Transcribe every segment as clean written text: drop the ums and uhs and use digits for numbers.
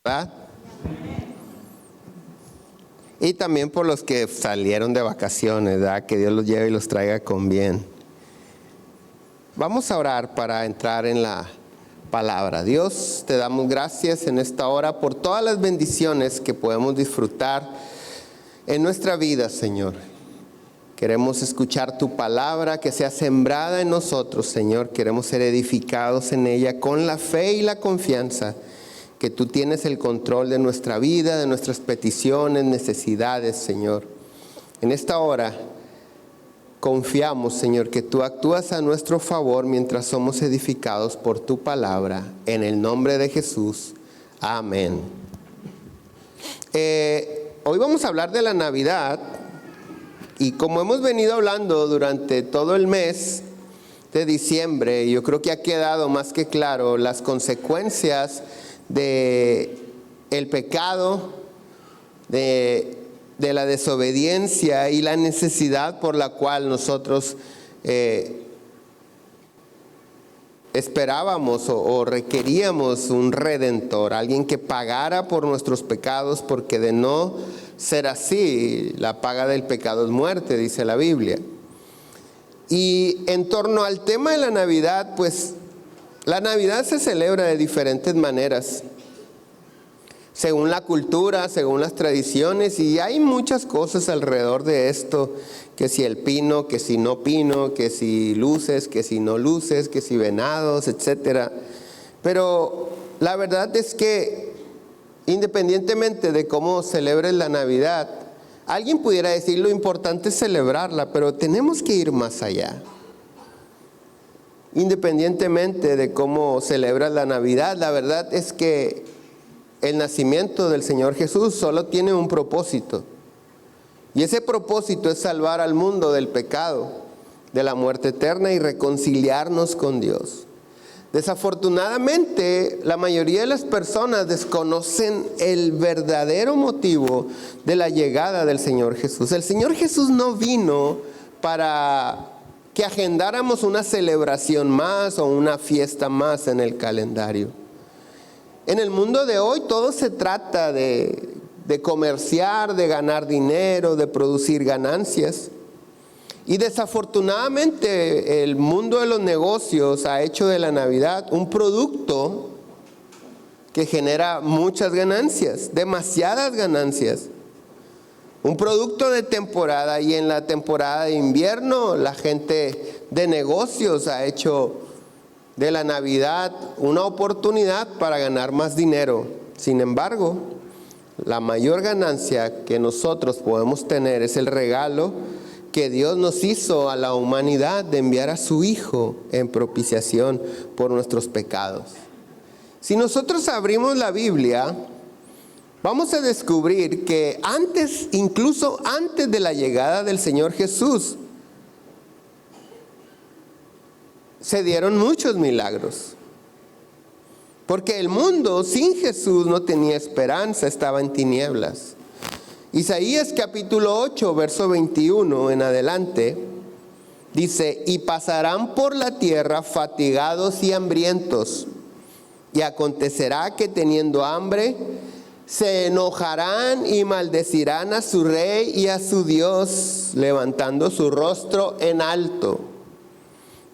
¿verdad? Y también por los que salieron de vacaciones, ¿verdad? Que Dios los lleve y los traiga con bien. Vamos a orar para entrar en la palabra. Dios, te damos gracias en esta hora por todas las bendiciones que podemos disfrutar en nuestra vida, Señor. Queremos escuchar tu palabra que sea sembrada en nosotros, Señor. Queremos ser edificados en ella con la fe y la confianza que tú tienes el control de nuestra vida, de nuestras peticiones, necesidades, Señor. En esta hora confiamos, Señor, que tú actúas a nuestro favor mientras somos edificados por tu palabra. En el nombre de Jesús. Amén. Hoy vamos a hablar de la Navidad. Y como hemos venido hablando durante todo el mes de diciembre, yo creo que ha quedado más que claro las consecuencias de el pecado, de la desobediencia y la necesidad por la cual nosotros esperábamos o requeríamos un redentor, alguien que pagara por nuestros pecados, porque de no ser así, la paga del pecado es muerte, dice la Biblia. Y en torno al tema de la Navidad, pues la Navidad se celebra de diferentes maneras, según la cultura, según las tradiciones, y hay muchas cosas alrededor de esto, que si el pino, que si no pino, que si luces, que si no luces, que si venados, etc. Pero la verdad es que independientemente de cómo celebres la Navidad, alguien pudiera decir lo importante es celebrarla, pero tenemos que ir más allá. Independientemente de cómo celebras la Navidad, la verdad es que el nacimiento del Señor Jesús solo tiene un propósito. Y ese propósito es salvar al mundo del pecado, de la muerte eterna y reconciliarnos con Dios. Desafortunadamente, la mayoría de las personas desconocen el verdadero motivo de la llegada del Señor Jesús. El Señor Jesús no vino para que agendáramos una celebración más o una fiesta más en el calendario. En el mundo de hoy todo se trata de comerciar, de ganar dinero, de producir ganancias. Y desafortunadamente el mundo de los negocios ha hecho de la Navidad un producto que genera muchas ganancias, demasiadas ganancias. Un producto de temporada, y en la temporada de invierno la gente de negocios ha hecho de la Navidad una oportunidad para ganar más dinero. Sin embargo, la mayor ganancia que nosotros podemos tener es el regalo que Dios nos hizo a la humanidad de enviar a su Hijo en propiciación por nuestros pecados. Si nosotros abrimos la Biblia, vamos a descubrir que incluso antes de la llegada del Señor Jesús, se dieron muchos milagros. Porque el mundo sin Jesús no tenía esperanza, estaba en tinieblas. Isaías capítulo 8, verso 21 en adelante, dice: y pasarán por la tierra fatigados y hambrientos, y acontecerá que teniendo hambre, se enojarán y maldecirán a su rey y a su Dios, levantando su rostro en alto.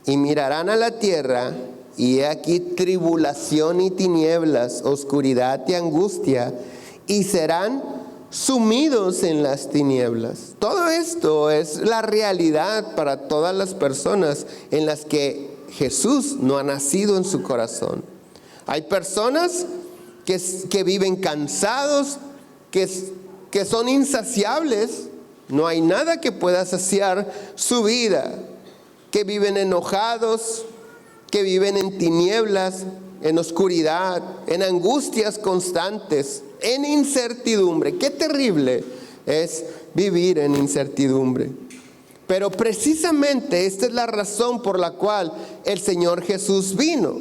Y mirarán a la tierra, y he aquí tribulación y tinieblas, oscuridad y angustia, y serán sumidos en las tinieblas. Todo esto es la realidad para todas las personas en las que Jesús no ha nacido en su corazón. Hay personas que viven cansados, que son insaciables, no hay nada que pueda saciar su vida, que viven enojados, que viven en tinieblas, en oscuridad, en angustias constantes, en incertidumbre. Qué terrible es vivir en incertidumbre. Pero precisamente esta es la razón por la cual el Señor Jesús vino,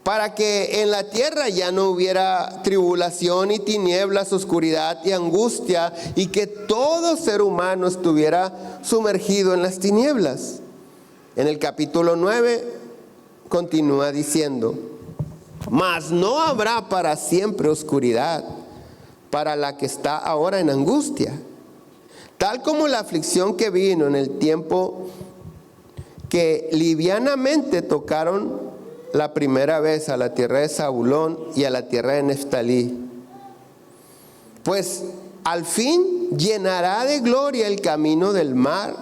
para que en la tierra ya no hubiera tribulación y tinieblas, oscuridad y angustia, y que todo ser humano estuviera sumergido en las tinieblas. En el capítulo 9 continúa diciendo: mas no habrá para siempre oscuridad para la que está ahora en angustia. Tal como la aflicción que vino en el tiempo que livianamente tocaron la primera vez a la tierra de Zabulón y a la tierra de Neftalí. Pues al fin llenará de gloria el camino del mar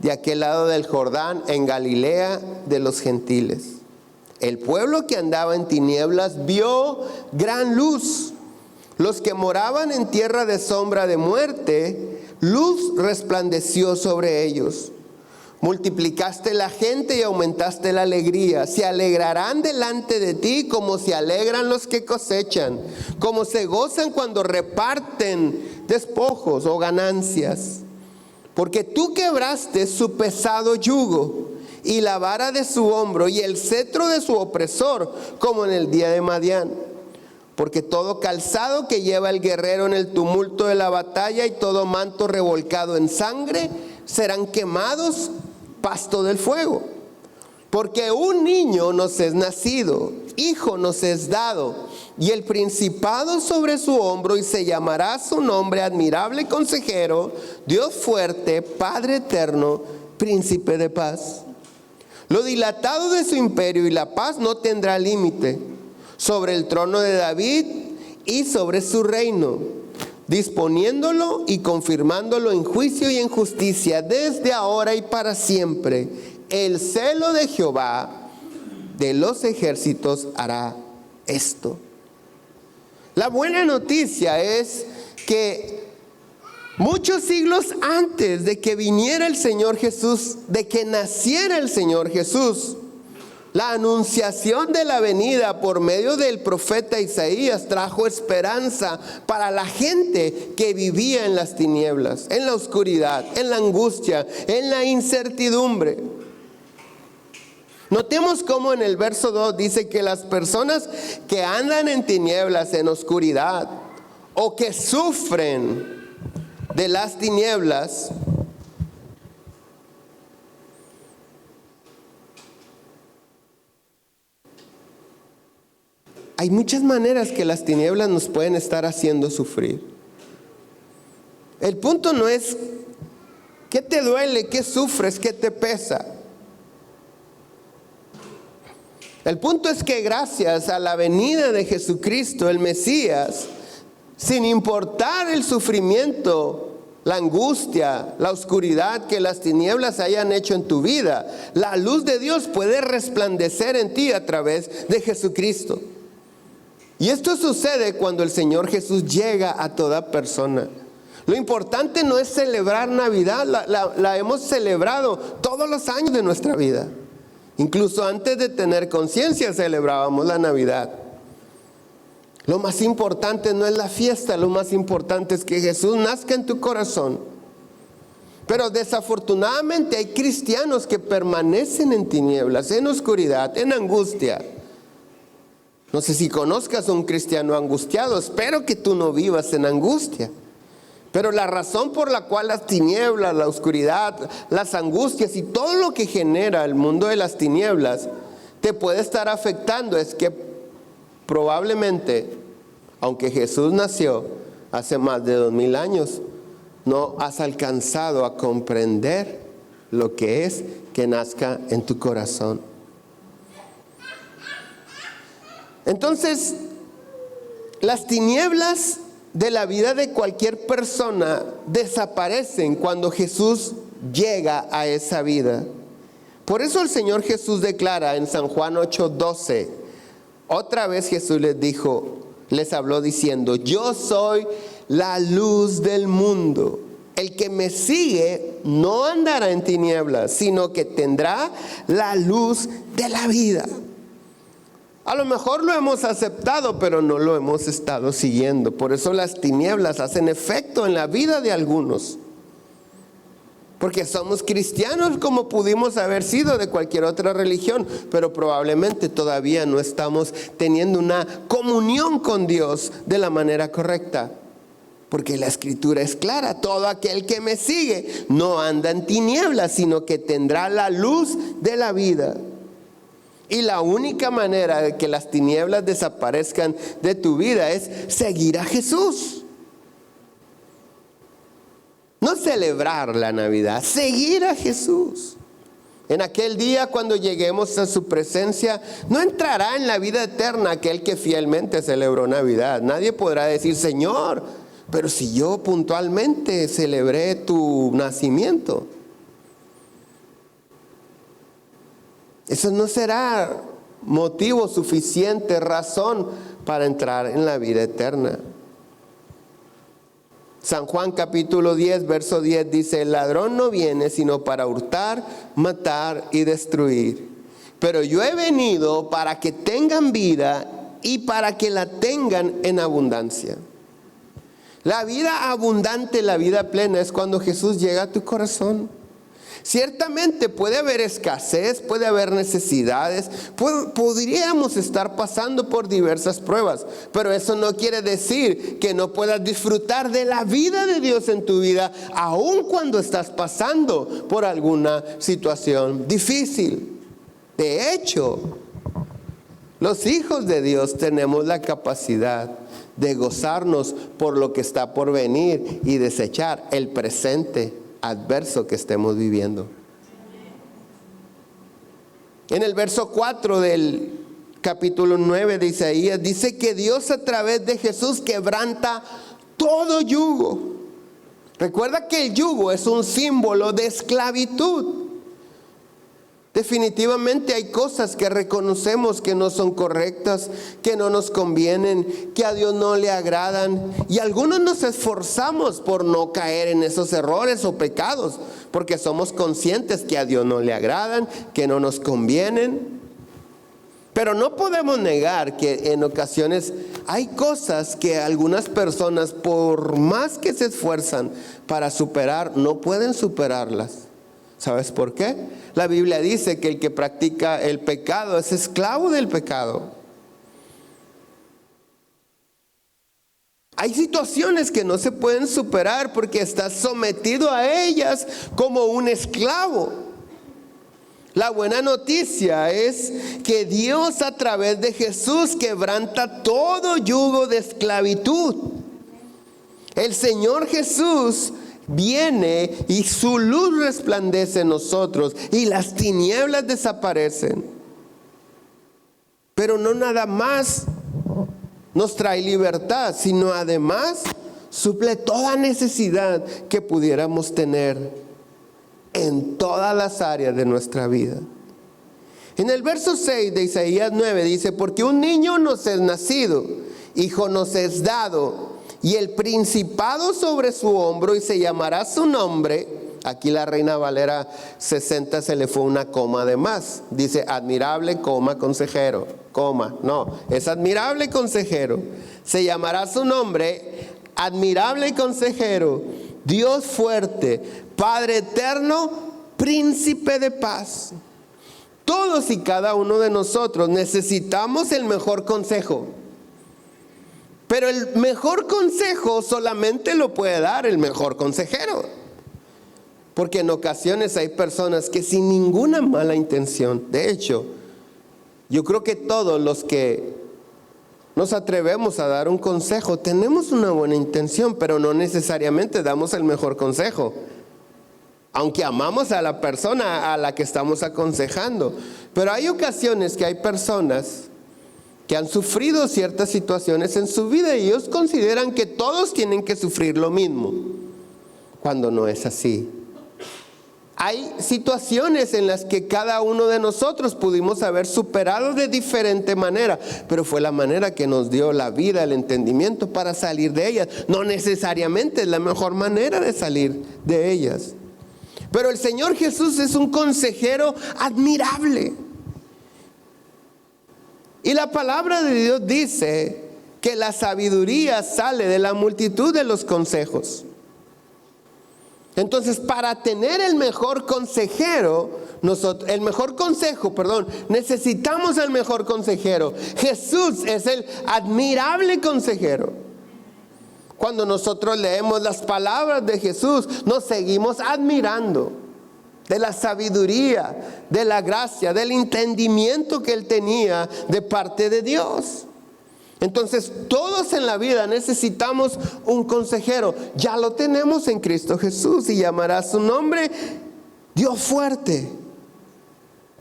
de aquel lado del Jordán, en Galilea de los gentiles. El pueblo que andaba en tinieblas vio gran luz. Los que moraban en tierra de sombra de muerte, luz resplandeció sobre ellos. Multiplicaste la gente y aumentaste la alegría. Se alegrarán delante de ti como se alegran los que cosechan, como se gozan cuando reparten despojos o ganancias. Porque tú quebraste su pesado yugo y la vara de su hombro y el cetro de su opresor, como en el día de Madián. Porque todo calzado que lleva el guerrero en el tumulto de la batalla y todo manto revolcado en sangre serán quemados pasto del fuego. Porque un niño nos es nacido, hijo nos es dado, y el principado sobre su hombro, y se llamará su nombre admirable consejero, Dios fuerte, Padre eterno, príncipe de paz. Lo dilatado de su imperio y la paz no tendrá límite sobre el trono de David y sobre su reino, disponiéndolo y confirmándolo en juicio y en justicia desde ahora y para siempre. El celo de Jehová de los ejércitos hará esto. La buena noticia es que muchos siglos antes de que viniera el Señor Jesús, de que naciera el Señor Jesús, la anunciación de la venida por medio del profeta Isaías trajo esperanza para la gente que vivía en las tinieblas, en la oscuridad, en la angustia, en la incertidumbre. Notemos cómo en el verso 2 dice que las personas que andan en tinieblas, en oscuridad, o que sufren de las tinieblas, hay muchas maneras que las tinieblas nos pueden estar haciendo sufrir. El punto no es qué te duele, qué sufres, qué te pesa. El punto es que gracias a la venida de Jesucristo, el Mesías, sin importar el sufrimiento, la angustia, la oscuridad que las tinieblas hayan hecho en tu vida, la luz de Dios puede resplandecer en ti a través de Jesucristo. Y esto sucede cuando el Señor Jesús llega a toda persona. Lo importante no es celebrar Navidad, la hemos celebrado todos los años de nuestra vida. Incluso antes de tener conciencia celebrábamos la Navidad. Lo más importante no es la fiesta, lo más importante es que Jesús nazca en tu corazón. Pero desafortunadamente hay cristianos que permanecen en tinieblas, en oscuridad, en angustia. No sé si conozcas a un cristiano angustiado, espero que tú no vivas en angustia. Pero la razón por la cual las tinieblas, la oscuridad, las angustias y todo lo que genera el mundo de las tinieblas te puede estar afectando es que probablemente, aunque Jesús nació hace más de 2000 años, no has alcanzado a comprender lo que es que nazca en tu corazón. Entonces, las tinieblas de la vida de cualquier persona desaparecen cuando Jesús llega a esa vida. Por eso el Señor Jesús declara en San Juan 8:12, otra vez Jesús les habló diciendo: yo soy la luz del mundo. El que me sigue no andará en tinieblas, sino que tendrá la luz de la vida. A lo mejor lo hemos aceptado, pero no lo hemos estado siguiendo. Por eso las tinieblas hacen efecto en la vida de algunos. Porque somos cristianos como pudimos haber sido de cualquier otra religión, pero probablemente todavía no estamos teniendo una comunión con Dios de la manera correcta. Porque la Escritura es clara: todo aquel que me sigue no anda en tinieblas, sino que tendrá la luz de la vida. Y la única manera de que las tinieblas desaparezcan de tu vida es seguir a Jesús. No celebrar la Navidad, seguir a Jesús. En aquel día, cuando lleguemos a su presencia, no entrará en la vida eterna aquel que fielmente celebró Navidad. Nadie podrá decir: Señor, pero si yo puntualmente celebré tu nacimiento. Eso no será motivo suficiente, razón para entrar en la vida eterna. San Juan capítulo 10, verso 10 dice: el ladrón no viene sino para hurtar, matar y destruir. Pero yo he venido para que tengan vida y para que la tengan en abundancia. La vida abundante, la vida plena es cuando Jesús llega a tu corazón. Ciertamente puede haber escasez, puede haber necesidades, podríamos estar pasando por diversas pruebas, pero eso no quiere decir que no puedas disfrutar de la vida de Dios en tu vida, aun cuando estás pasando por alguna situación difícil. De hecho, los hijos de Dios tenemos la capacidad de gozarnos por lo que está por venir y desechar el presente adverso que estemos viviendo. En el verso 4 del capítulo 9 de Isaías dice que Dios a través de Jesús quebranta todo yugo. Recuerda que el yugo es un símbolo de esclavitud. Definitivamente hay cosas que reconocemos que no son correctas, que no nos convienen, que a Dios no le agradan. Y algunos nos esforzamos por no caer en esos errores o pecados, porque somos conscientes que a Dios no le agradan, que no nos convienen. Pero no podemos negar que en ocasiones hay cosas que algunas personas, por más que se esfuerzan para superar, no pueden superarlas. ¿Sabes por qué? La Biblia dice que el que practica el pecado es esclavo del pecado. Hay situaciones que no se pueden superar porque estás sometido a ellas como un esclavo. La buena noticia es que Dios a través de Jesús quebranta todo yugo de esclavitud. El Señor Jesús viene y su luz resplandece en nosotros y las tinieblas desaparecen. Pero no nada más nos trae libertad, sino además suple toda necesidad que pudiéramos tener en todas las áreas de nuestra vida. En el verso 6 de Isaías 9 dice: porque un niño nos es nacido, hijo nos es dado, y el principado sobre su hombro, y se llamará su nombre. Aquí la Reina Valera 60 se le fue una coma de más. Dice admirable, coma, consejero, coma. No, es admirable consejero. Se llamará su nombre, admirable consejero, Dios fuerte, Padre eterno, príncipe de paz. Todos y cada uno de nosotros necesitamos el mejor consejo. Pero el mejor consejo solamente lo puede dar el mejor consejero. Porque en ocasiones hay personas que sin ninguna mala intención, de hecho, yo creo que todos los que nos atrevemos a dar un consejo tenemos una buena intención, pero no necesariamente damos el mejor consejo. Aunque amamos a la persona a la que estamos aconsejando. Pero hay ocasiones que hay personas que han sufrido ciertas situaciones en su vida y ellos consideran que todos tienen que sufrir lo mismo, cuando no es así. Hay situaciones en las que cada uno de nosotros pudimos haber superado de diferente manera, pero fue la manera que nos dio la vida, el entendimiento para salir de ellas. No necesariamente es la mejor manera de salir de ellas. Pero el Señor Jesús es un consejero admirable. Y la palabra de Dios dice que la sabiduría sale de la multitud de los consejos. Entonces, para tener el mejor consejero, necesitamos el mejor consejero. Jesús es el admirable consejero. Cuando nosotros leemos las palabras de Jesús, nos seguimos admirando. de la sabiduría, de la gracia, del entendimiento que él tenía de parte de Dios. Entonces, todos en la vida necesitamos un consejero. Ya lo tenemos en Cristo Jesús y llamará su nombre Dios fuerte.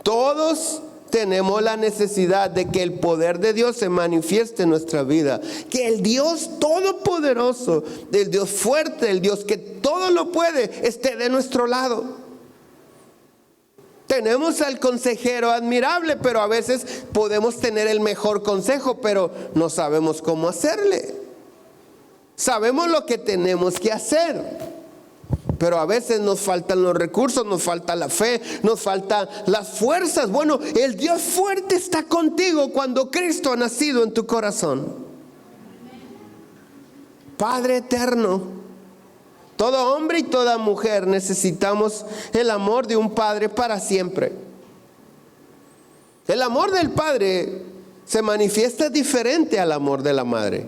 Todos tenemos la necesidad de que el poder de Dios se manifieste en nuestra vida. Que el Dios todopoderoso, el Dios fuerte, el Dios que todo lo puede, esté de nuestro lado. Tenemos al consejero admirable, pero a veces podemos tener el mejor consejo, pero no sabemos cómo hacerle. Sabemos lo que tenemos que hacer, pero a veces nos faltan los recursos, nos falta la fe, nos faltan las fuerzas. Bueno, el Dios fuerte está contigo cuando Cristo ha nacido en tu corazón. Padre eterno, todo hombre y toda mujer necesitamos el amor de un padre para siempre. El amor del padre se manifiesta diferente al amor de la madre.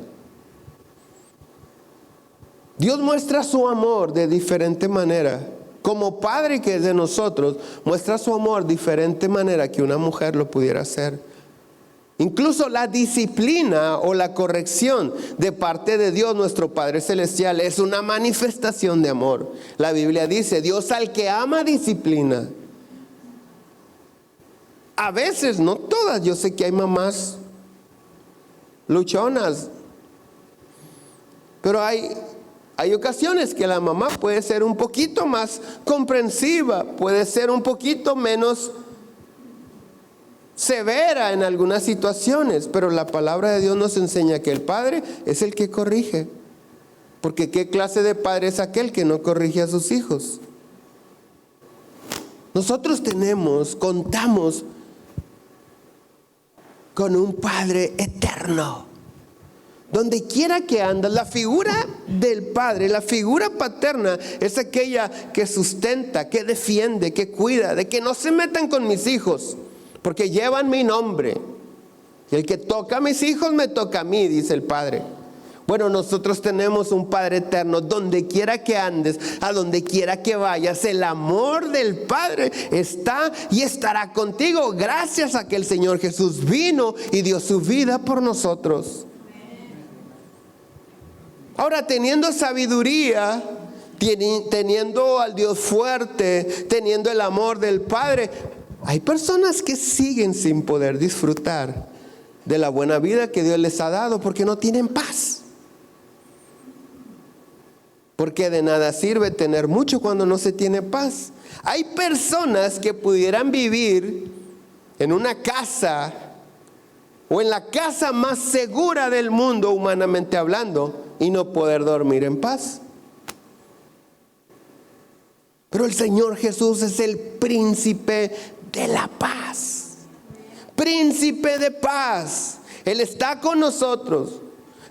Dios muestra su amor de diferente manera. Como padre que es de nosotros, muestra su amor de diferente manera que una mujer lo pudiera hacer. Incluso la disciplina o la corrección de parte de Dios, nuestro Padre Celestial, es una manifestación de amor. La Biblia dice, Dios al que ama disciplina. A veces, no todas, yo sé que hay mamás luchonas, pero hay ocasiones que la mamá puede ser un poquito más comprensiva, puede ser un poquito menos severa en algunas situaciones, pero la palabra de Dios nos enseña que el padre es el que corrige. Porque ¿qué clase de padre es aquel que no corrige a sus hijos? Nosotros contamos con un Padre eterno. Donde quiera que andas, la figura del padre, la figura paterna es aquella que sustenta, que defiende, que cuida, de que no se metan con mis hijos, porque llevan mi nombre. Y el que toca a mis hijos me toca a mí, dice el Padre. Bueno, nosotros tenemos un Padre eterno. Donde quiera que andes, a donde quiera que vayas, el amor del Padre está y estará contigo, gracias a que el Señor Jesús vino y dio su vida por nosotros. Ahora, teniendo sabiduría, teniendo al Dios fuerte, teniendo el amor del Padre, hay personas que siguen sin poder disfrutar de la buena vida que Dios les ha dado porque no tienen paz. Porque de nada sirve tener mucho cuando no se tiene paz. Hay personas que pudieran vivir en una casa o en la casa más segura del mundo, humanamente hablando, y no poder dormir en paz. Pero el Señor Jesús es el príncipe de la paz. Príncipe de paz. Él está con nosotros.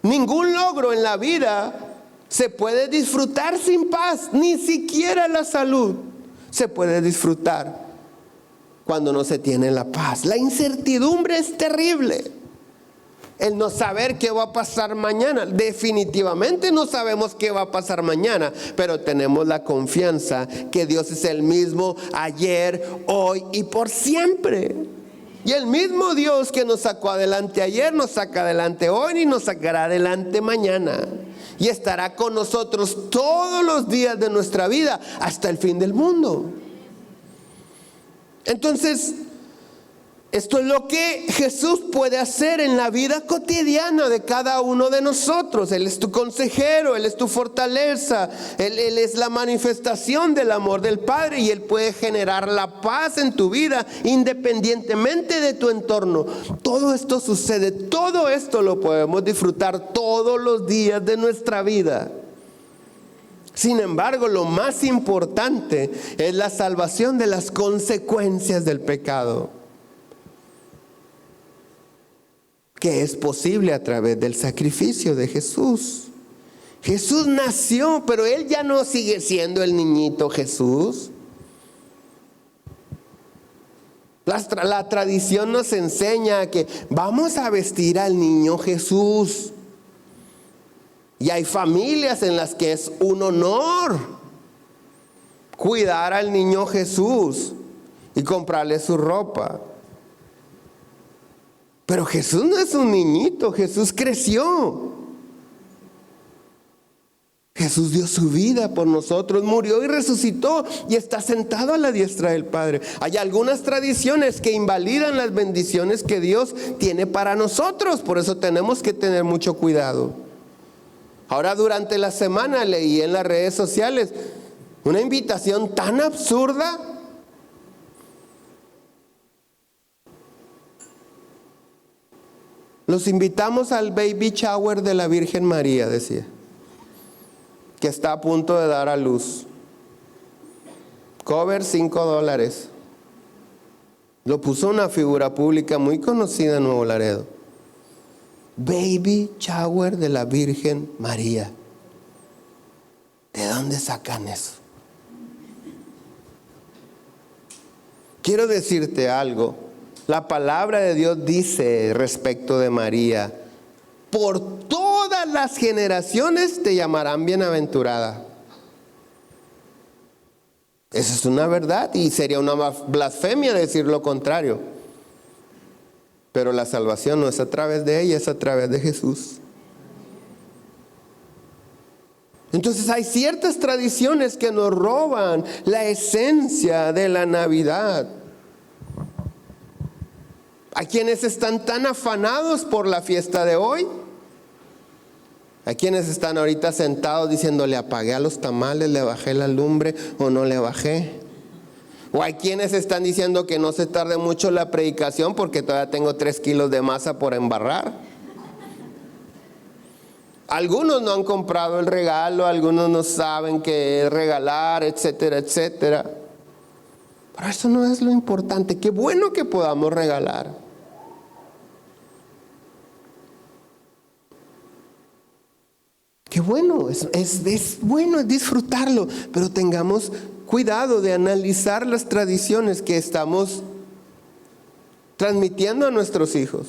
Ningún logro en la vida se puede disfrutar sin paz. Ni siquiera la salud se puede disfrutar cuando no se tiene la paz. La incertidumbre es terrible. El no saber qué va a pasar mañana. Definitivamente no sabemos qué va a pasar mañana, pero tenemos la confianza que Dios es el mismo ayer, hoy y por siempre. Y el mismo Dios que nos sacó adelante ayer, nos saca adelante hoy y nos sacará adelante mañana. Y estará con nosotros todos los días de nuestra vida hasta el fin del mundo. Entonces, esto es lo que Jesús puede hacer en la vida cotidiana de cada uno de nosotros. Él es tu consejero, Él es tu fortaleza, Él es la manifestación del amor del Padre y Él puede generar la paz en tu vida independientemente de tu entorno. Todo esto sucede, todo esto lo podemos disfrutar todos los días de nuestra vida. Sin embargo, lo más importante es la salvación de las consecuencias del pecado, que es posible a través del sacrificio de Jesús. Jesús nació, pero Él ya no sigue siendo el niñito Jesús. La tradición nos enseña que vamos a vestir al niño Jesús. Y hay familias en las que es un honor cuidar al niño Jesús y comprarle su ropa. Pero Jesús no es un niñito, Jesús creció. Jesús dio su vida por nosotros, murió y resucitó y está sentado a la diestra del Padre. Hay algunas tradiciones que invalidan las bendiciones que Dios tiene para nosotros, por eso tenemos que tener mucho cuidado. Ahora durante la semana leí en las redes sociales una invitación tan absurda. Los invitamos al baby shower de la Virgen María, decía, que está a punto de dar a luz. Cover $5. Lo puso una figura pública muy conocida en Nuevo Laredo. Baby shower de la Virgen María. ¿De dónde sacan eso? Quiero decirte algo. La palabra de Dios dice respecto de María: por todas las generaciones te llamarán bienaventurada. Esa es una verdad y sería una blasfemia decir lo contrario. Pero la salvación no es a través de ella, es a través de Jesús. Entonces hay ciertas tradiciones que nos roban la esencia de la Navidad. Hay quienes están tan afanados por la fiesta de hoy. Hay quienes están ahorita sentados diciendo: le apagué a los tamales, le bajé la lumbre o no le bajé. O hay quienes están diciendo que no se tarde mucho la predicación porque todavía tengo 3 kilos de masa por embarrar. Algunos no han comprado el regalo, algunos no saben qué regalar, etcétera, etcétera. Pero eso no es lo importante. Qué bueno que podamos regalar. Qué bueno, es bueno disfrutarlo, pero tengamos cuidado de analizar las tradiciones que estamos transmitiendo a nuestros hijos,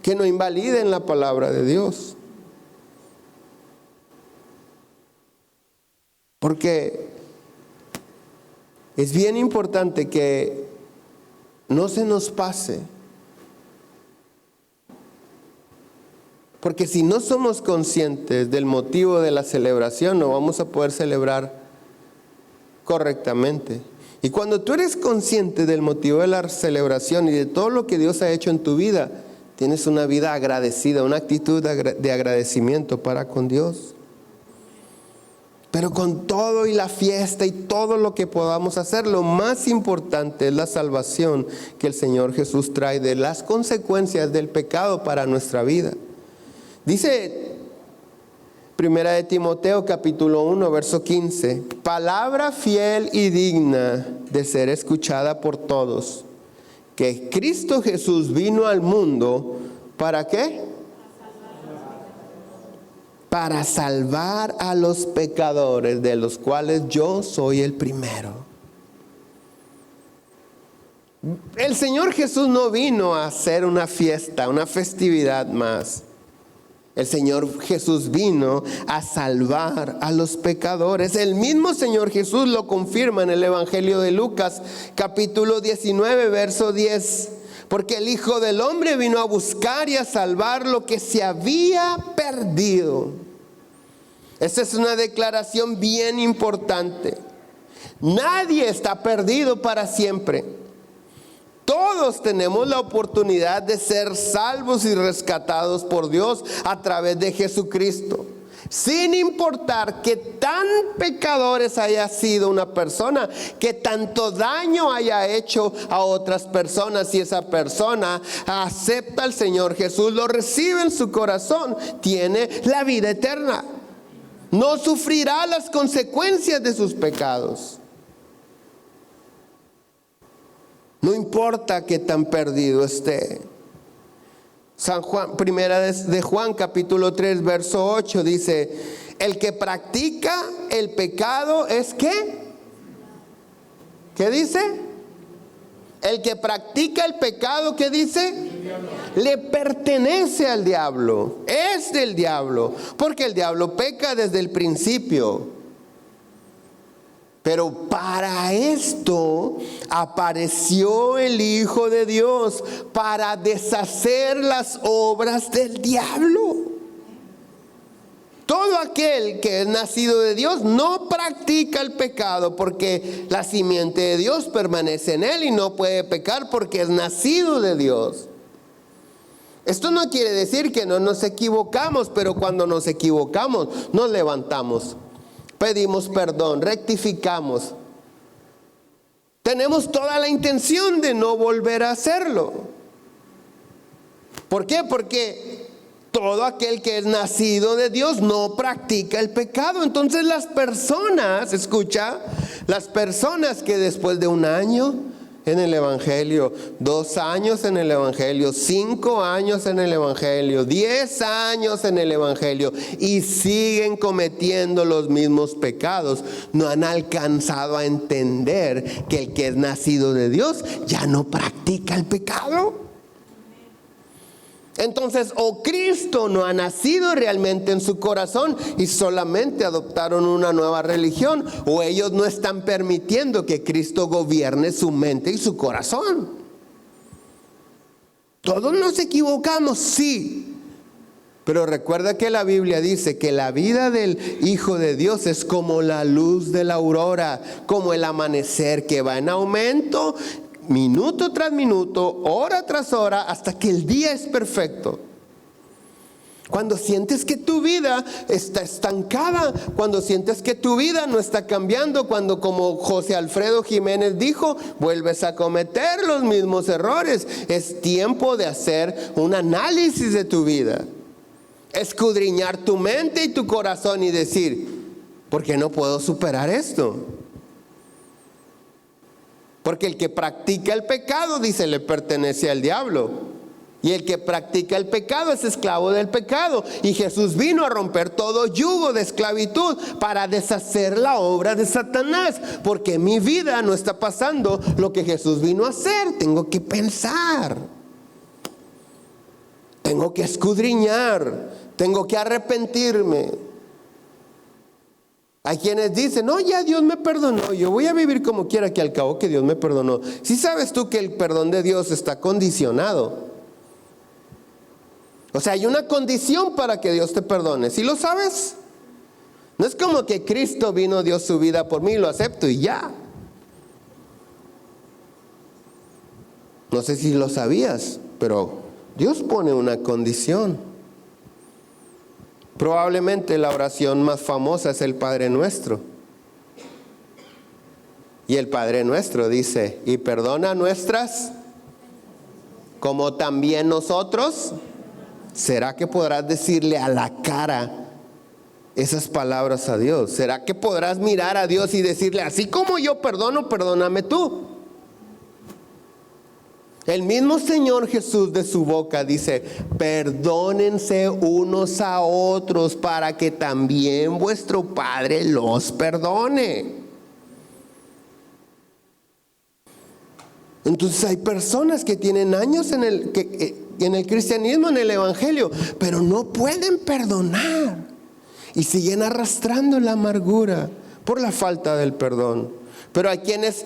que no invaliden la palabra de Dios. Porque es bien importante que no se nos pase. Porque si no somos conscientes del motivo de la celebración, no vamos a poder celebrar correctamente. Y cuando tú eres consciente del motivo de la celebración y de todo lo que Dios ha hecho en tu vida, tienes una vida agradecida, una actitud de agradecimiento para con Dios. Pero con todo y la fiesta y todo lo que podamos hacer, lo más importante es la salvación que el Señor Jesús trae de las consecuencias del pecado para nuestra vida. Dice Primera de Timoteo capítulo 1 verso 15: palabra fiel y digna de ser escuchada por todos, que Cristo Jesús vino al mundo, ¿para qué? Para salvar a los pecadores, de los cuales yo soy el primero. El Señor Jesús no vino a hacer una fiesta, una festividad más. El Señor Jesús vino a salvar a los pecadores. El mismo Señor Jesús lo confirma en el Evangelio de Lucas, capítulo 19, verso 10. Porque el Hijo del Hombre vino a buscar y a salvar lo que se había perdido. Esta es una declaración bien importante. Nadie está perdido para siempre. Todos tenemos la oportunidad de ser salvos y rescatados por Dios a través de Jesucristo. Sin importar qué tan pecadores haya sido una persona, que tanto daño haya hecho a otras personas, si esa persona acepta al Señor Jesús, lo recibe en su corazón, tiene la vida eterna. No sufrirá las consecuencias de sus pecados. No importa qué tan perdido esté. San Juan, primera de Juan, capítulo 3, verso 8 dice: el que practica el pecado es ¿qué? ¿Qué dice? El que practica el pecado, ¿qué dice? Le pertenece al diablo, es del diablo, porque el diablo peca desde el principio. Pero para esto apareció el Hijo de Dios, para deshacer las obras del diablo. Todo aquel que es nacido de Dios no practica el pecado, porque la simiente de Dios permanece en él y no puede pecar porque es nacido de Dios. Esto no quiere decir que no nos equivocamos, pero cuando nos equivocamos nos levantamos, pedimos perdón, rectificamos. Tenemos toda la intención de no volver a hacerlo. ¿Por qué? Porque todo aquel que es nacido de Dios no practica el pecado. Entonces las personas, escucha, las personas que después de 1 año en el Evangelio, 2 años en el Evangelio, 5 años en el Evangelio, 10 años en el Evangelio y siguen cometiendo los mismos pecados, no han alcanzado a entender que el que es nacido de Dios ya no practica el pecado. Entonces, o Cristo no ha nacido realmente en su corazón y solamente adoptaron una nueva religión, o ellos no están permitiendo que Cristo gobierne su mente y su corazón. Todos nos equivocamos, sí. Pero recuerda que la Biblia dice que la vida del Hijo de Dios es como la luz de la aurora, como el amanecer que va en aumento, minuto tras minuto, hora tras hora, hasta que el día es perfecto. Cuando sientes que tu vida está estancada, cuando sientes que tu vida no está cambiando, cuando, como José Alfredo Jiménez dijo, vuelves a cometer los mismos errores, es tiempo de hacer un análisis de tu vida, escudriñar tu mente y tu corazón y decir, ¿por qué no puedo superar esto? Porque el que practica el pecado, dice, le pertenece al diablo. Y el que practica el pecado es esclavo del pecado. Y Jesús vino a romper todo yugo de esclavitud para deshacer la obra de Satanás. Porque en mi vida no está pasando lo que Jesús vino a hacer. Tengo que pensar. Tengo que escudriñar. Tengo que arrepentirme. Hay quienes dicen, no, ya Dios me perdonó, yo voy a vivir como quiera, que al cabo que Dios me perdonó. Si sabes tú que el perdón de Dios está condicionado. O sea, hay una condición para que Dios te perdone. ¿Sí lo sabes? No es como que Cristo vino, dio su vida por mí, lo acepto y ya. No sé si lo sabías, pero Dios pone una condición. Probablemente la oración más famosa es el Padre Nuestro. Y el Padre Nuestro dice, y perdona nuestras, como también nosotros. ¿Será que podrás decirle a la cara esas palabras a Dios? ¿Será que podrás mirar a Dios y decirle, así como yo perdono, perdóname tú? El mismo Señor Jesús de su boca dice, perdónense unos a otros para que también vuestro Padre los perdone. Entonces hay personas que tienen años en el cristianismo, en el evangelio, pero no pueden perdonar y siguen arrastrando la amargura por la falta del perdón. Pero hay quienes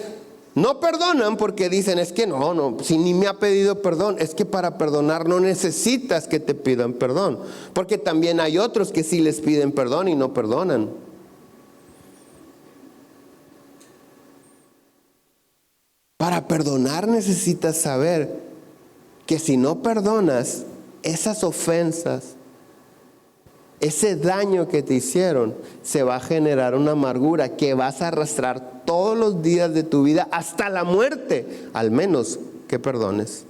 no perdonan porque dicen, es que no, si ni me ha pedido perdón. Es que para perdonar no necesitas que te pidan perdón, porque también hay otros que sí les piden perdón y no perdonan. Para perdonar necesitas saber que si no perdonas esas ofensas, ese daño que te hicieron, se va a generar una amargura que vas a arrastrar todos los días de tu vida hasta la muerte, al menos que perdones.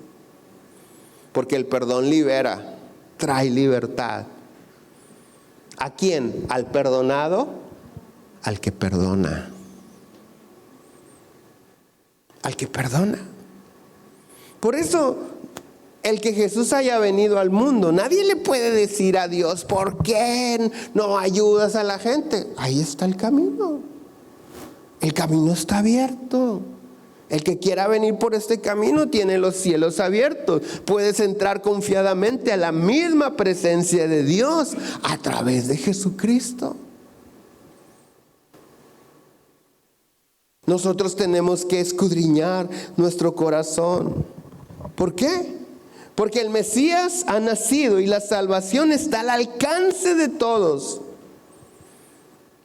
Porque el perdón libera, trae libertad. ¿A quién? ¿Al perdonado? Al que perdona. Al que perdona. Por eso, el que Jesús haya venido al mundo, nadie le puede decir a Dios, ¿por qué no ayudas a la gente? Ahí está el camino. El camino está abierto. El que quiera venir por este camino tiene los cielos abiertos. Puedes entrar confiadamente a la misma presencia de Dios a través de Jesucristo. Nosotros tenemos que escudriñar nuestro corazón. ¿Por qué? Porque el Mesías ha nacido y la salvación está al alcance de todos.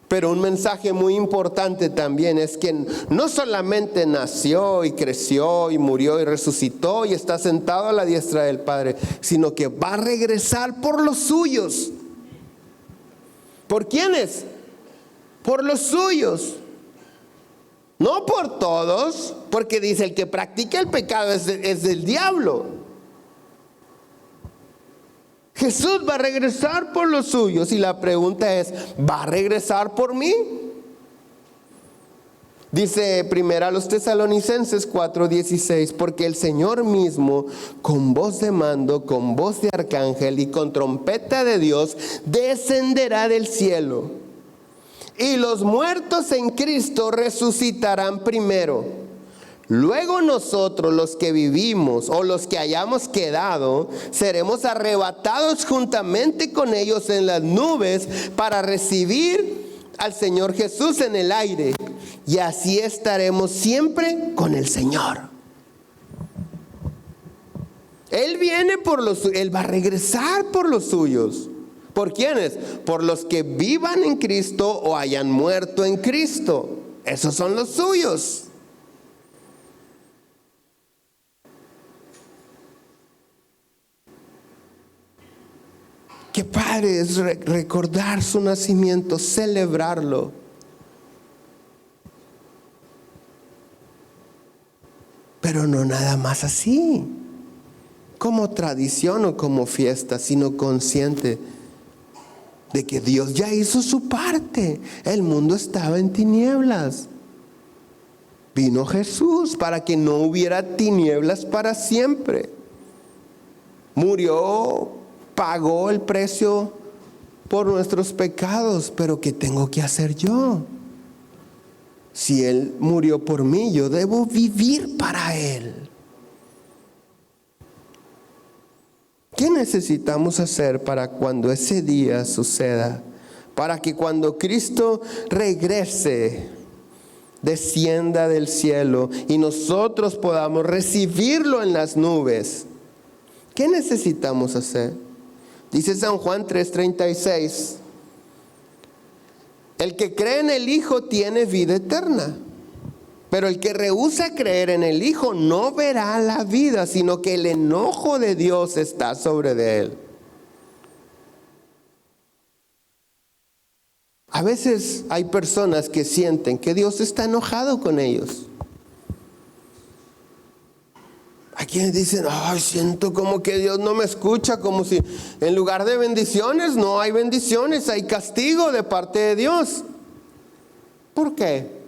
Pero un mensaje muy importante también es que no solamente nació y creció y murió y resucitó y está sentado a la diestra del Padre, sino que va a regresar por los suyos. ¿Por quiénes? Por los suyos. No por todos, porque dice el que practica el pecado es del diablo. Jesús va a regresar por los suyos y la pregunta es, ¿va a regresar por mí? Dice primero a los Tesalonicenses 4:16, porque el Señor mismo, con voz de mando, con voz de arcángel y con trompeta de Dios, descenderá del cielo. Y los muertos en Cristo resucitarán primero. Luego nosotros, los que vivimos o los que hayamos quedado, seremos arrebatados juntamente con ellos en las nubes para recibir al Señor Jesús en el aire. Y así estaremos siempre con el Señor. Él viene Él va a regresar por los suyos. ¿Por quiénes? Por los que vivan en Cristo o hayan muerto en Cristo. Esos son los suyos. Qué padre es recordar su nacimiento, celebrarlo. Pero no nada más así, como tradición o como fiesta, sino consciente de que Dios ya hizo su parte. El mundo estaba en tinieblas. Vino Jesús para que no hubiera tinieblas para siempre. Murió, pagó el precio por nuestros pecados, pero ¿qué tengo que hacer yo? Si Él murió por mí, yo debo vivir para Él. ¿Qué necesitamos hacer para cuando ese día suceda? Para que cuando Cristo regrese, descienda del cielo y nosotros podamos recibirlo en las nubes. ¿Qué necesitamos hacer? Dice San Juan 3:36, el que cree en el Hijo tiene vida eterna, pero el que rehúsa creer en el Hijo no verá la vida, sino que el enojo de Dios está sobre de él. A veces hay personas que sienten que Dios está enojado con ellos. Hay quienes dicen, ay, siento como que Dios no me escucha, como si en lugar de bendiciones no hay bendiciones, hay castigo de parte de Dios. ¿Por qué?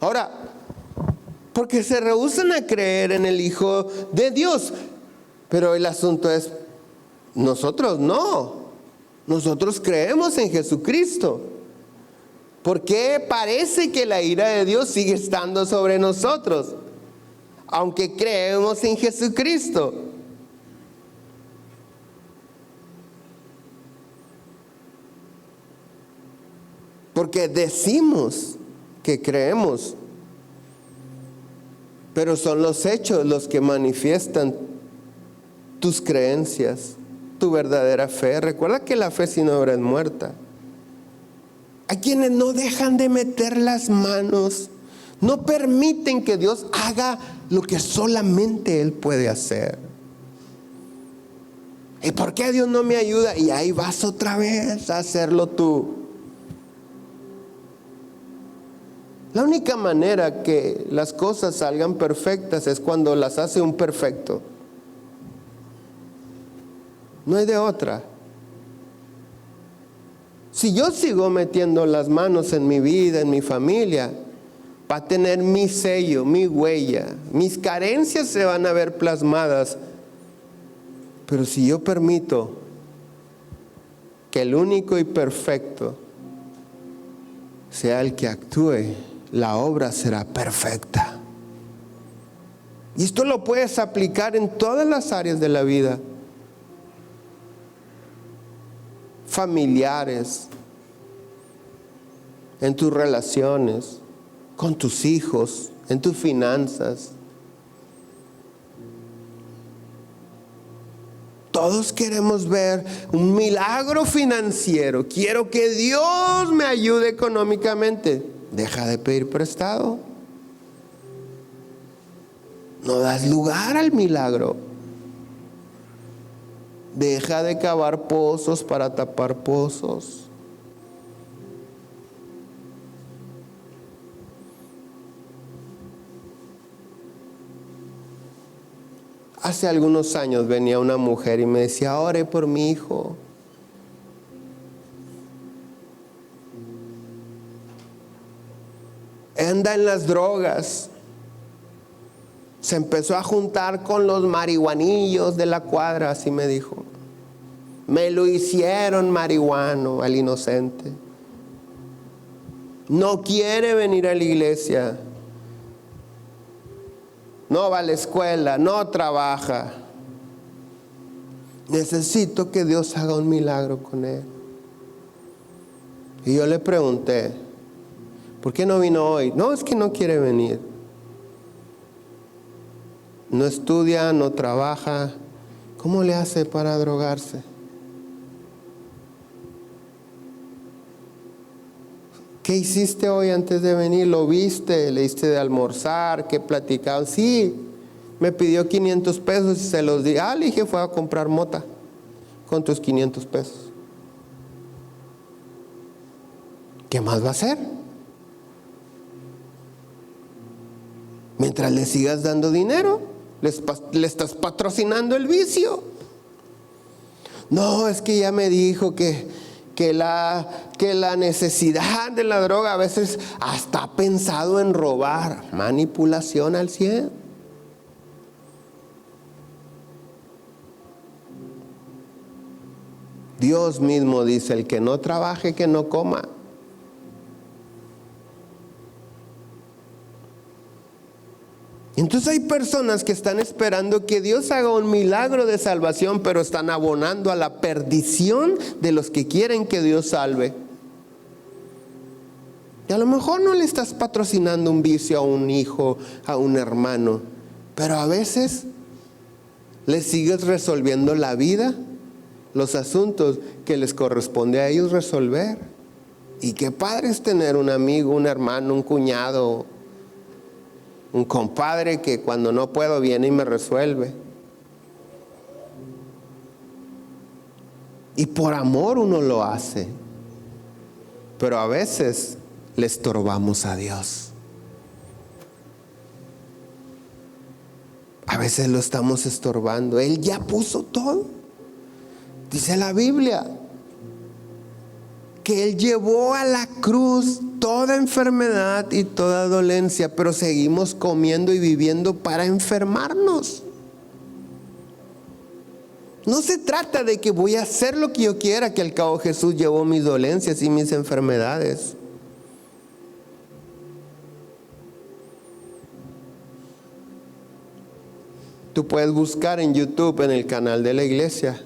Ahora, porque se rehúsan a creer en el Hijo de Dios. Pero el asunto es, nosotros no. Nosotros creemos en Jesucristo. ¿Por qué parece que la ira de Dios sigue estando sobre nosotros? Aunque creemos en Jesucristo. Porque decimos que creemos, pero son los hechos los que manifiestan tus creencias, tu verdadera fe. Recuerda que la fe sin obra es muerta. Hay quienes no dejan de meter las manos, no permiten que Dios haga lo que solamente Él puede hacer. ¿Y por qué Dios no me ayuda? Y ahí vas otra vez a hacerlo tú. La única manera que las cosas salgan perfectas es cuando las hace un perfecto. No hay de otra. Si yo sigo metiendo las manos en mi vida, en mi familia, va a tener mi sello, mi huella. Mis carencias se van a ver plasmadas. Pero si yo permito que el único y perfecto sea el que actúe, la obra será perfecta. Y esto lo puedes aplicar en todas las áreas de la vida. Familiares, en tus relaciones, con tus hijos, en tus finanzas. Todos queremos ver un milagro financiero. Quiero que Dios me ayude económicamente. Deja de pedir prestado. No das lugar al milagro. Deja de cavar pozos para tapar pozos. Hace algunos años venía una mujer y me decía: ore por mi hijo. Anda en las drogas. Se empezó a juntar con los marihuanillos de la cuadra, así me dijo. Me lo hicieron marihuano al inocente. No quiere venir a la iglesia. No va a la escuela, no trabaja. Necesito que Dios haga un milagro con él. Y yo le pregunté: ¿por qué no vino hoy? No, es que no quiere venir. No estudia, no trabaja. ¿Cómo le hace para drogarse? ¿Qué hiciste hoy antes de venir? ¿Lo viste? ¿Le diste de almorzar? ¿Qué platicaban? Sí, me pidió 500 pesos y se los di. Le dije: fue a comprar mota con tus 500 pesos. ¿Qué más va a hacer? Mientras le sigas dando dinero, le estás patrocinando el vicio. No, es que ya me dijo que la necesidad de la droga a veces hasta ha pensado en robar. Manipulación al 100. Dios mismo dice: el que no trabaje, que no coma. Entonces hay personas que están esperando que Dios haga un milagro de salvación, pero están abonando a la perdición de los que quieren que Dios salve. Y a lo mejor no le estás patrocinando un vicio a un hijo, a un hermano, pero a veces le sigues resolviendo la vida, los asuntos que les corresponde a ellos resolver. Y qué padre es tener un amigo, un hermano, un cuñado, un compadre que cuando no puedo viene y me resuelve. Y por amor uno lo hace. Pero a veces le estorbamos a Dios. A veces lo estamos estorbando. Él ya puso todo. Dice la Biblia que Él llevó a la cruz toda enfermedad y toda dolencia, pero seguimos comiendo y viviendo para enfermarnos. No se trata de que voy a hacer lo que yo quiera, que al cabo Jesús llevó mis dolencias y mis enfermedades. Tú puedes buscar en YouTube, en el canal de la iglesia,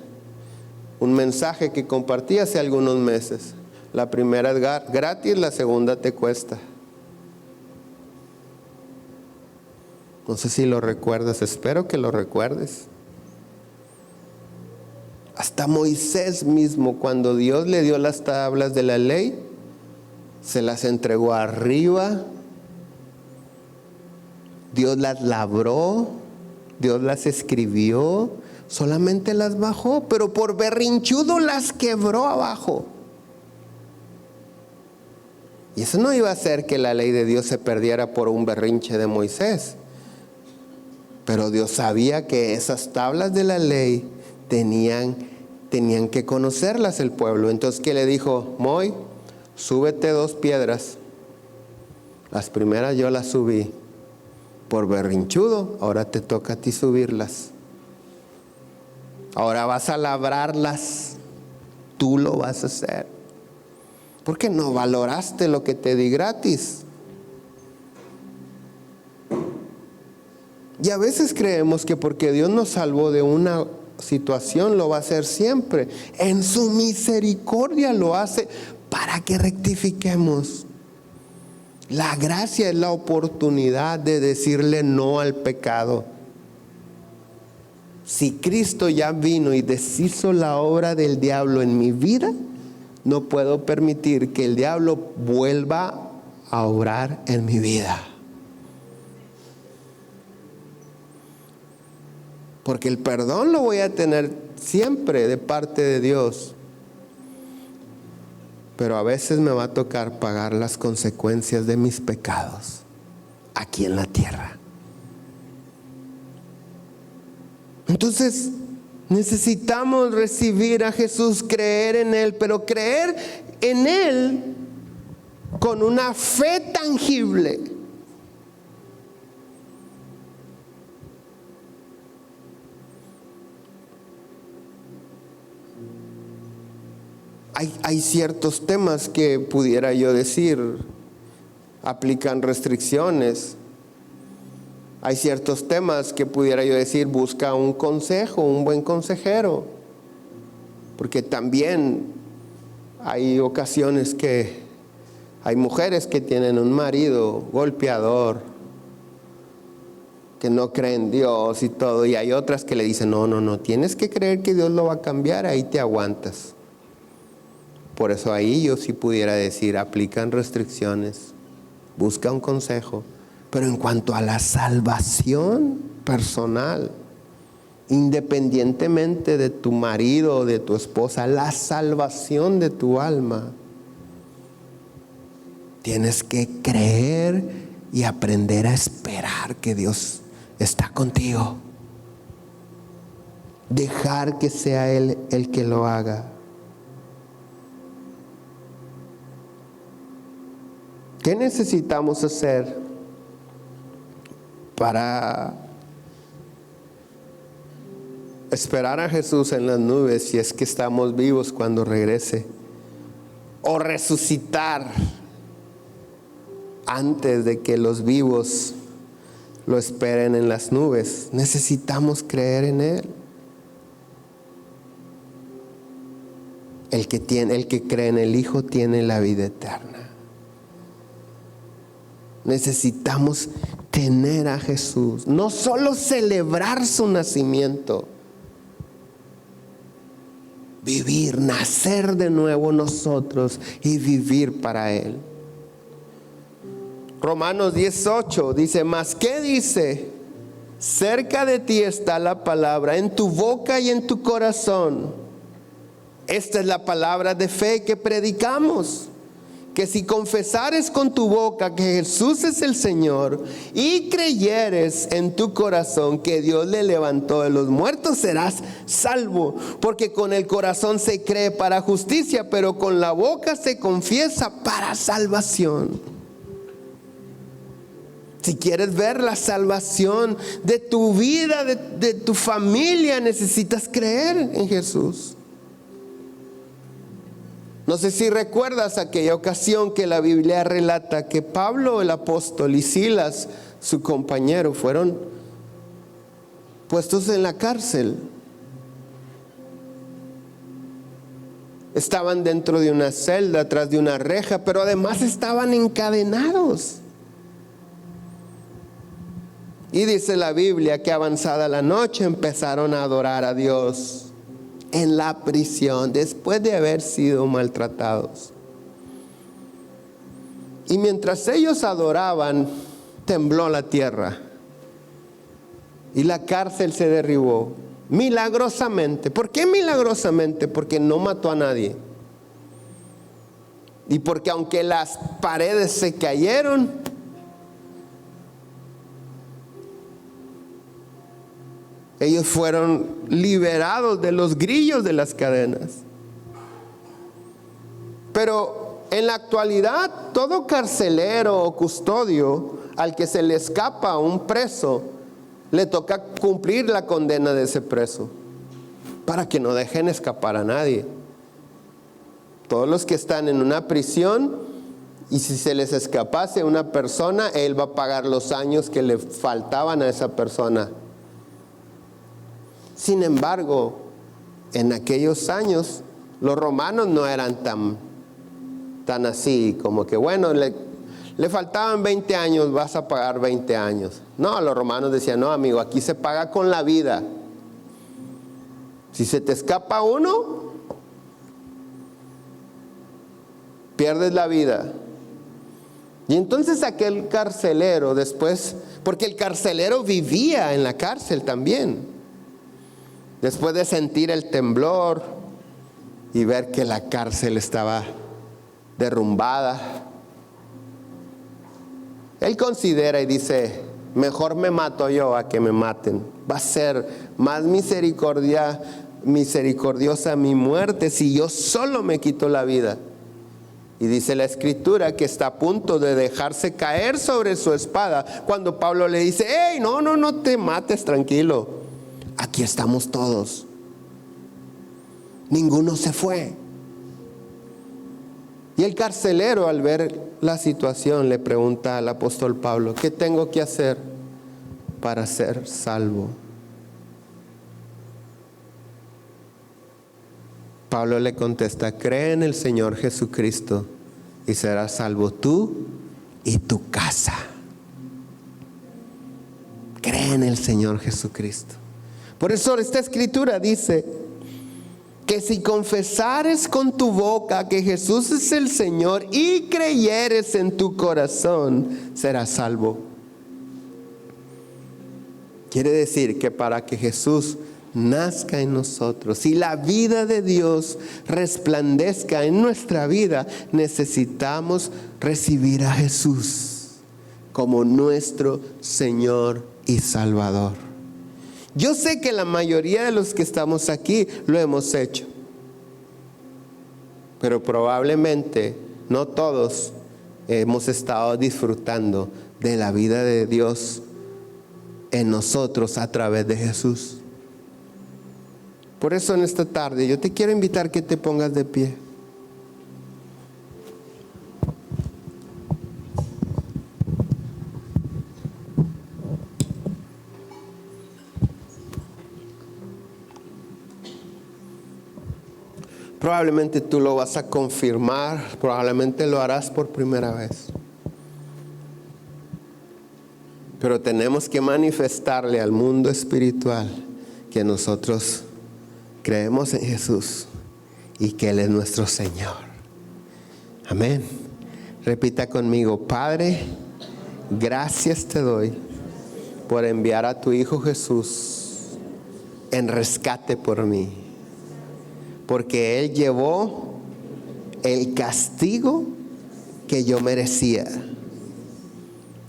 un mensaje que compartí hace algunos meses. La primera es gratis, la segunda te cuesta. No sé si lo recuerdas, espero que lo recuerdes. Hasta Moisés mismo, cuando Dios le dio las tablas de la ley, se las entregó arriba. Dios las labró, Dios las escribió, solamente las bajó, pero por berrinchudo las quebró abajo. Y eso no iba a hacer que la ley de Dios se perdiera por un berrinche de Moisés. Pero Dios sabía que esas tablas de la ley tenían que conocerlas el pueblo. Entonces, ¿qué le dijo? Moy, súbete 2 piedras. Las primeras yo las subí por berrinchudo, ahora te toca a ti subirlas. Ahora vas a labrarlas, tú lo vas a hacer. ¿Por qué no valoraste lo que te di gratis? Y a veces creemos que porque Dios nos salvó de una situación lo va a hacer siempre. En su misericordia lo hace para que rectifiquemos. La gracia es la oportunidad de decirle no al pecado. Si Cristo ya vino y deshizo la obra del diablo en mi vida, no puedo permitir que el diablo vuelva a obrar en mi vida. Porque el perdón lo voy a tener siempre de parte de Dios. Pero a veces me va a tocar pagar las consecuencias de mis pecados aquí en la tierra. Entonces necesitamos recibir a Jesús, creer en Él, pero creer en Él con una fe tangible. Hay ciertos temas que pudiera yo decir aplican restricciones. Hay ciertos temas que pudiera yo decir busca un consejo, un buen consejero. Porque también hay ocasiones que hay mujeres que tienen un marido golpeador, que no creen en Dios y todo. Y hay otras que le dicen, no, tienes que creer que Dios lo va a cambiar, ahí te aguantas. Por eso ahí yo sí pudiera decir, aplican restricciones, busca un consejo. Pero en cuanto a la salvación personal, independientemente de tu marido o de tu esposa, la salvación de tu alma, tienes que creer y aprender a esperar que Dios está contigo. Dejar que sea Él el que lo haga. ¿Qué necesitamos hacer para esperar a Jesús en las nubes si es que estamos vivos cuando regrese? O resucitar antes de que los vivos lo esperen en las nubes. Necesitamos creer en Él. El que cree en el Hijo tiene la vida eterna. Necesitamos tener a Jesús, no solo celebrar su nacimiento, vivir, nacer de nuevo nosotros y vivir para Él. Romanos 10:8 dice, ¿mas qué dice? Cerca de ti está la palabra, en tu boca y en tu corazón. Esta es la palabra de fe que predicamos. Que si confesares con tu boca que Jesús es el Señor y creyeres en tu corazón que Dios le levantó de los muertos, serás salvo. Porque con el corazón se cree para justicia, pero con la boca se confiesa para salvación. Si quieres ver la salvación de tu vida, de tu familia, necesitas creer en Jesús. No sé si recuerdas aquella ocasión que la Biblia relata que Pablo el apóstol y Silas, su compañero, fueron puestos en la cárcel. Estaban dentro de una celda, tras de una reja, pero además estaban encadenados. Y dice la Biblia que avanzada la noche empezaron a adorar a Dios en la prisión, después de haber sido maltratados. Y mientras ellos adoraban, tembló la tierra y la cárcel se derribó milagrosamente. ¿Por qué milagrosamente? Porque no mató a nadie. Y porque aunque las paredes se cayeron, ellos fueron liberados de los grillos de las cadenas. Pero en la actualidad, todo carcelero o custodio al que se le escapa a un preso, le toca cumplir la condena de ese preso, para que no dejen escapar a nadie. Todos los que están en una prisión, y si se les escapase una persona, él va a pagar los años que le faltaban a esa persona. Sin embargo, en aquellos años, los romanos no eran tan así, como que bueno, Le faltaban 20 años, vas a pagar 20 años. No, los romanos decían, no amigo, aquí se paga con la vida. Si se te escapa uno, pierdes la vida. Y entonces aquel carcelero después, porque el carcelero vivía en la cárcel también, después de sentir el temblor y ver que la cárcel estaba derrumbada, él considera y dice, mejor me mato yo a que me maten. Va a ser más misericordiosa mi muerte si yo solo me quito la vida. Y dice la Escritura que está a punto de dejarse caer sobre su espada cuando Pablo le dice, hey, no te mates, tranquilo. Aquí estamos todos. Ninguno se fue. Y el carcelero, al ver la situación, le pregunta al apóstol Pablo, ¿qué tengo que hacer para ser salvo? Pablo le contesta, cree en el Señor Jesucristo y serás salvo tú y tu casa. Cree en el Señor Jesucristo. Por eso esta escritura dice que si confesares con tu boca que Jesús es el Señor y creyeres en tu corazón, serás salvo. Quiere decir que para que Jesús nazca en nosotros y la vida de Dios resplandezca en nuestra vida, necesitamos recibir a Jesús como nuestro Señor y Salvador. Yo sé que la mayoría de los que estamos aquí lo hemos hecho, pero probablemente no todos hemos estado disfrutando de la vida de Dios en nosotros a través de Jesús. Por eso en esta tarde yo te quiero invitar que te pongas de pie. Probablemente tú lo vas a confirmar, probablemente lo harás por primera vez. Pero tenemos que manifestarle al mundo espiritual que nosotros creemos en Jesús y que Él es nuestro Señor. Amén. Repita conmigo, Padre, gracias te doy por enviar a tu Hijo Jesús en rescate por mí. Porque Él llevó el castigo que yo merecía.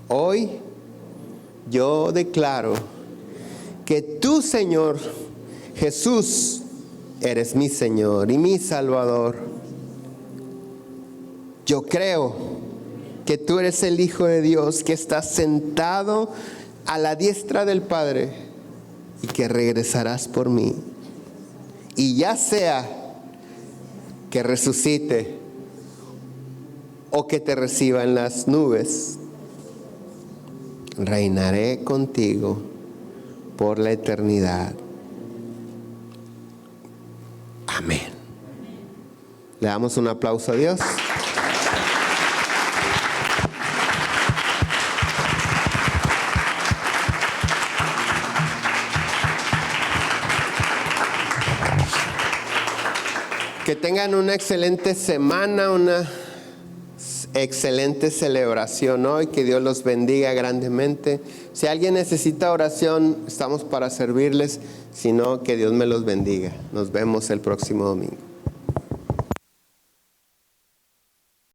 Hoy yo declaro que tú, Señor Jesús, eres mi Señor y mi Salvador. Yo creo que tú eres el Hijo de Dios que está sentado a la diestra del Padre y que regresarás por mí. Y ya sea que resucite o que te reciba en las nubes, reinaré contigo por la eternidad. Amén. Le damos un aplauso a Dios. Que tengan una excelente semana, una excelente celebración hoy. Que Dios los bendiga grandemente. Si alguien necesita oración, estamos para servirles. Si no, que Dios me los bendiga. Nos vemos el próximo domingo.